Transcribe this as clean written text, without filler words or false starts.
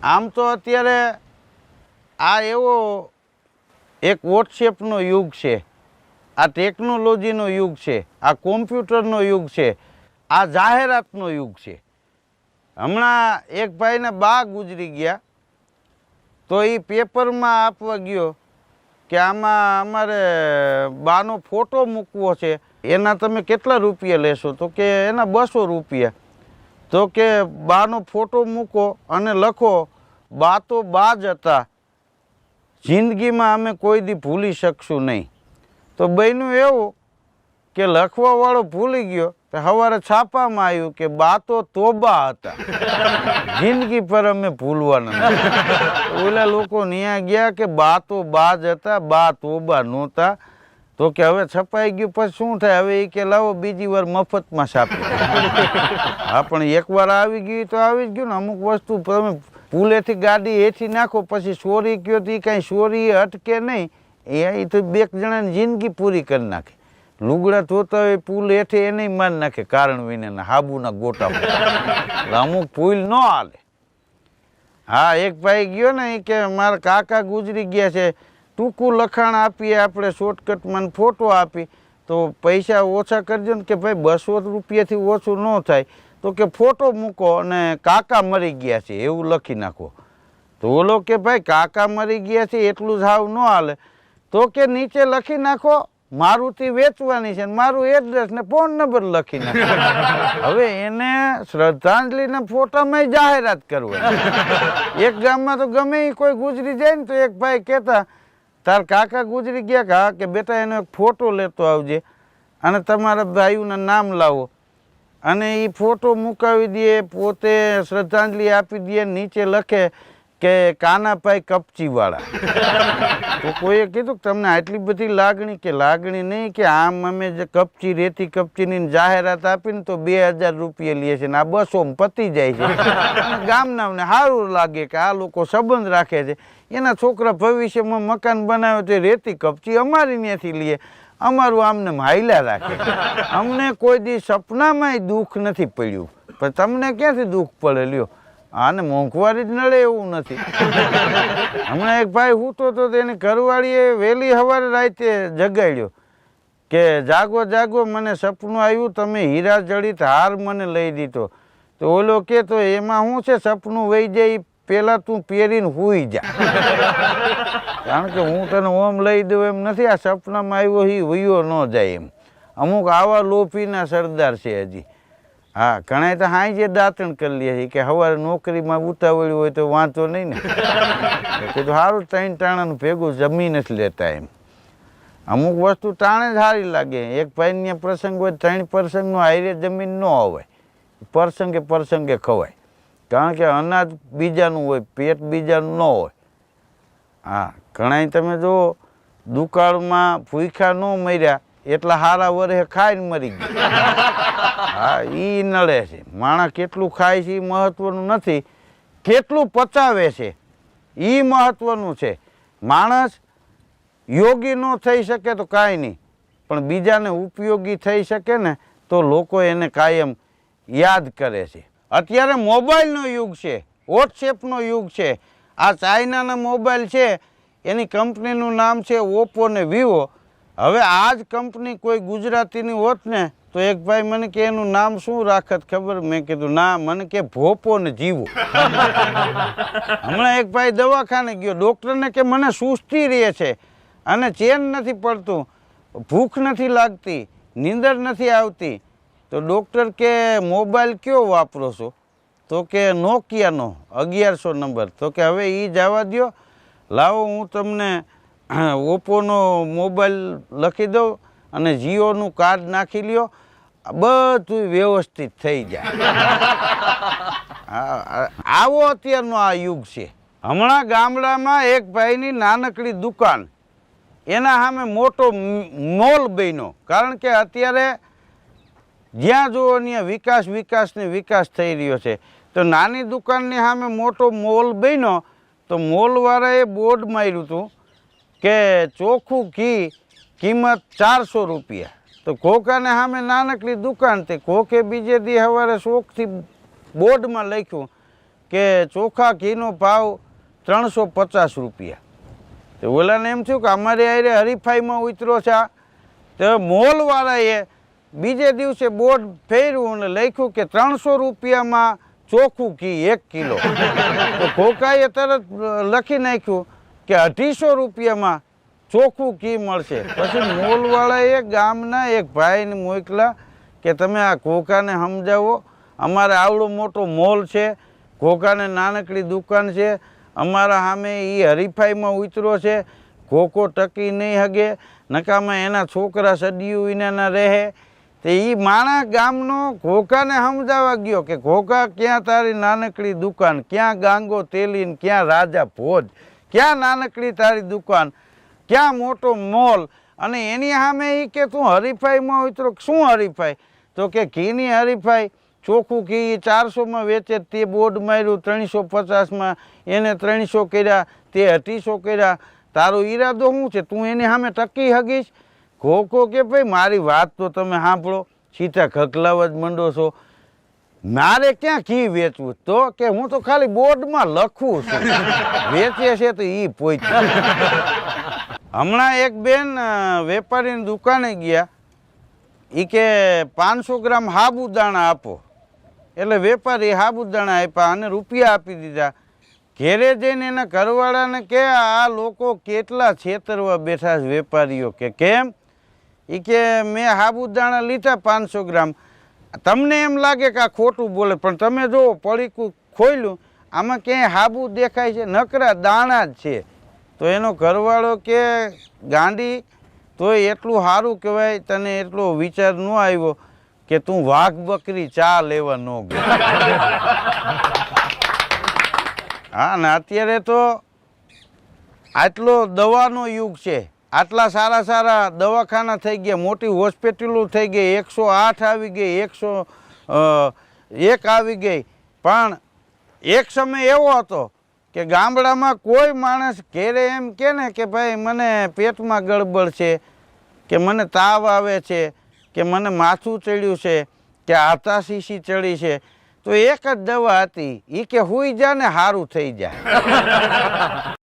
આમ તો અત્યારે આ એવો એક વોટ્સએપનો યુગ છે, આ ટેકનોલોજીનો યુગ છે, આ કોમ્પ્યુટરનો યુગ છે, આ જાહેરાતનો યુગ છે. હમણાં એક ભાઈને બા ગુજરી ગયા તો એ પેપરમાં આપવા ગયો કે આમાં અમારે બાનો ફોટો મૂકવો છે, એના તમે કેટલા રૂપિયા લેશો? તો કે એના 200 રૂપિયા. તો કે બાનો ફોટો મૂકો અને લખો બા તો બા જ હતા, જિંદગીમાં અમે કોઈ દી ભૂલી શકશું નહીં. તો બન્યું એવું કે લખવાવાળો ભૂલી ગયો તો સવારે છાપામાં આવ્યું કે બા તો તોબા હતા, જિંદગી પર અમે ભૂલવાના નથી. ઓલા લોકો ત્યાં ગયા કે બા તો બા જ હતા, બા તોબા નહોતા. તો કે હવે છપાઈ ગયું પછી શું થાય? હવે એ કે લાવો બીજી વાર મફતમાં છાપી. હા, પણ એકવાર આવી ગયું તો આવી જ ગયું ને. અમુક વસ્તુ તમે પુલેથી ગાડી હેઠી નાખો પછી ચોરી કયો તો એ કાંઈ ચોરી અટકે નહીં. એ તો બે જણાની જિંદગી પૂરી કરી નાખે. લુગડા ધોતા હોય પુલ હેઠે એને મારી નાખે કારણ વિના હાબુના ગોટા. અમુક પુલ ન હાલે. હા, એક ભાઈ ગયો ને એ કે મારા કાકા ગુજરી ગયા છે, ટૂંકું લખાણ આપીએ આપણે શોર્ટકટમાં, ફોટો આપી તો પૈસા ઓછા કરજો ને. કે ભાઈ 200 રૂપિયાથી ઓછું ન થાય. તો કે ફોટો મૂકો અને કાકા મરી ગયા છે એવું લખી નાખો. તો ઓલો કે ભાઈ કાકા મરી ગયા છે એટલું જ હાવ ન હાલે. તો કે નીચે લખી નાખો મારુતિ વેચવાની છે, મારું એડ્રેસ ને ફોન નંબર લખી નાખો. હવે એને શ્રદ્ધાંજલિના ફોટામાં જાહેરાત કરવી. એક ગામમાં તો ગમે એ કોઈ ગુજરી જાય ને તો એક ભાઈ કહેતા તાર કાકા ગુજરી ગયા કે હા, કે બેટા એનો એક ફોટો લેતો આવજે અને તમારા ભાઈઓના નામ લાવો. અને એ ફોટો મુકાવી દે, પોતે શ્રદ્ધાંજલિ આપી દે, નીચે લખે કે કાનાભાઈ કપચીવાળા. તો કોઈએ કીધું કે તમને આટલી બધી લાગણી? કે લાગણી નહીં, કે આમ અમે જે કપચી રેતી કપચીની જાહેરાત આપીને તો 2000 રૂપિયા લે છે ને આ 200 પતી જાય છે. ગામનાને સારું લાગે કે આ લોકો સંબંધ રાખે છે. એના છોકરા ભવિષ્યમાં મકાન બનાવે તો રેતી કપચી અમારી ત્યાંથી લે, અમારું આમને હાઈલા રાખે. અમને કોઈ દી સપનામાંય દુઃખ નથી પડ્યું, પણ તમને ક્યાંથી દુઃખ પડે? લ્યો, આને મોંઘવારી જ નડે એવું નથી. હમણાં એક ભાઈ સૂતો તો તેની ઘરવાળીએ વહેલી સવારે રાતે જગાડ્યો કે જાગો જાગો, મને સપનું આવ્યું તમે હીરા જડિત હાર મને લઈ દીધો. તો ઓલો કે તો એમાં શું છે, સપનું વહી જાય પેલા તું પહેરીને સૂઈ જા. કારણ કે હું તને ઓમ લઈ દઉં એમ નથી, આ સપનામાં આવ્યો એ વયો ન જાય એમ. અમુક આવા લોભીના સરદાર છે હજી. હા, ઘણા તો હાઈ જે દાંતણ કરી લે છે કે સવારે નોકરીમાં ઉતાવળ્યું હોય તો વાંધો નહીં ને. કીધું સારું 3 ટાણાનું ભેગું જમી નથી લેતા એમ. અમુક વસ્તુ ટાણે જ સારી લાગે. એક ભાઈને પ્રસંગ હોય 3 પ્રસંગનું હાઈરે જમીન ન હોય, પ્રસંગે ખવાય. કારણ કે અનાજ બીજાનું હોય, પેટ બીજાનું ન હોય. હા, ઘણા તમે જો દુકાળમાં ભૂખ્યા ન મર્યા એટલા સારા વરસે ખાઈને મરી ગયા. હા, એ નડે છે. માણસ કેટલું ખાય છે એ મહત્વનું નથી, કેટલું પચાવે છે એ મહત્વનું છે. માણસ યોગી ન થઈ શકે તો કાંઈ નહીં, પણ બીજાને ઉપયોગી થઈ શકે ને તો લોકો એને કાયમ યાદ કરે છે. અત્યારે મોબાઈલનો યુગ છે, વોટ્સએપનો યુગ છે. આ ચાઇનાના મોબાઈલ છે, એની કંપનીનું નામ છે ઓપ્પો ને વિવો. હવે આ જ કંપની કોઈ ગુજરાતીની હોત ને તો એક ભાઈ મને કે એનું નામ શું રાખત ખબર? મેં કીધું ના, મને કે ભોપો ને જીવો. હમણાં એક ભાઈ દવાખાને ગયો, ડૉક્ટરને કે મને સુસ્તી રહે છે અને ચેન નથી પડતું, ભૂખ નથી લાગતી, નીંદર નથી આવતી. તો ડૉક્ટર કે મોબાઈલ કયો વાપરો છો? તો કે નોકિયાનો 1100 નંબર. તો કે હવે એ જવા દો, લાવો હું તમને ઓપ્પોનો મોબાઈલ લખી દઉં અને જીઓનું કાર્ડ નાખી લ્યો, બધું વ્યવસ્થિત થઈ જાય. આવો અત્યારનો આ યુગ છે. હમણાં ગામડામાં એક ભાઈની નાનકડી દુકાન, એના સામે મોટો મોલ બન્યો. કારણ કે અત્યારે જ્યાં જુઓ ત્યાં વિકાસ થઈ રહ્યો છે. તો નાની દુકાનની સામે મોટો મોલ બન્યો. તો મોલવાળાએ બોર્ડ માર્યું હતું કે ચોખ્ખું ઘી કિંમત 400 રૂપિયા. તો કોકાને સામે નાનકડી દુકાન તે કોકે બીજે દી સવારે શોખથી બોર્ડમાં લખ્યું કે ચોખા ઘીનો ભાવ 350 રૂપિયા. તો ઓલાને એમ થયું કે અમારે આરે હરીફાઈમાં ઉતરો છે. તો મોલવાળાએ બીજે દિવસે બોર્ડ ફેર્યું અને લખ્યું કે 300 રૂપિયામાં ચોખ્ખું ઘી 1 કિલો. તો ખોખાએ તરત લખી નાખ્યું કે 250 રૂપિયામાં ચોખ્ખું ઘી મળશે. પછી મોલવાળાએ ગામના એક ભાઈને મોકલા કે તમે આ ખોખાને સમજાવો, અમારે આવડો મોટો મોલ છે, ખોખાને નાનકડી દુકાન છે, અમારા સામે એ હરીફાઈમાં ઉતરો છે, ખોખો ટકી નહીં હગે, નકામાં એના છોકરા સડિયું વિનાના રહે. તો એ માણા ગામનો ખોખાને સમજાવવા ગયો કે ખોખા ક્યાં તારી નાનકડી દુકાન, ક્યાં ગાંગો તેલીન, ક્યાં રાજા ભોજ, ક્યાં નાનકડી તારી દુકાન, ક્યાં મોટો મોલ, અને એની સામે એ કે તું હરીફાઈમાં ઉતરો. શું હરીફાઈ? તો કે ઘીની હરીફાઈ. ચોખ્ખું ઘી 400માં વેચે તે બોર્ડ માર્યું 350માં, એને 300 કર્યા, તે 250 કર્યા. તારો ઈરાદો શું છે? તું એની સામે ટકી હગીશ? ખોખો કે ભાઈ મારી વાત તો તમે સાંભળો, સીધા ખકલાવા જ મંડો છો. મારે ક્યાં ઘી વેચવું? તો કે હું તો ખાલી બોર્ડમાં લખું છું, વેચે છે તો એ પોઈચ. હમણાં એક બેન વેપારીની દુકાને ગયા, એ કે 500 ગ્રામ સાબુદાણા આપો. એટલે વેપારી સાબુદાણા આપ્યા અને રૂપિયા આપી દીધા. ઘેરે જઈને એના ઘરવાળાને કે આ લોકો કેટલા છેતરવા બેઠા છે વેપારીઓ. કે કેમ? એ કે મેં સાબુદાણા લીધા 500 ગ્રામ. તમને એમ લાગે કે આ ખોટું બોલે, પણ તમે જો પડીકું ખોલ્યું, આમાં ક્યાંય સાબુ દેખાય છે? નકરા દાણા જ છે. તો એનો ઘરવાળો કે ગાંડી, તોય એટલું સારું કહેવાય તને એટલો વિચાર ન આવ્યો કે તું વાઘ બકરી ચા લેવા ન ગયો. હા, ને અત્યારે તો આટલો દવાનો યુગ છે, આટલા સારા સારા દવાખાના થઈ ગયા, મોટી હોસ્પિટલો થઈ ગઈ, 108 આવી ગઈ, 101 આવી ગઈ. પણ એક સમય એવો હતો કે ગામડામાં કોઈ માણસ ઘેરે એમ કે ને કે ભાઈ મને પેટમાં ગડબડ છે, કે મને તાવ આવે છે, કે મને માથું ચડ્યું છે, કે આતાશીશી ચડી છે, તો એક જ દવા હતી, એ કે હુઈ જા ને સારું થઈ જાય.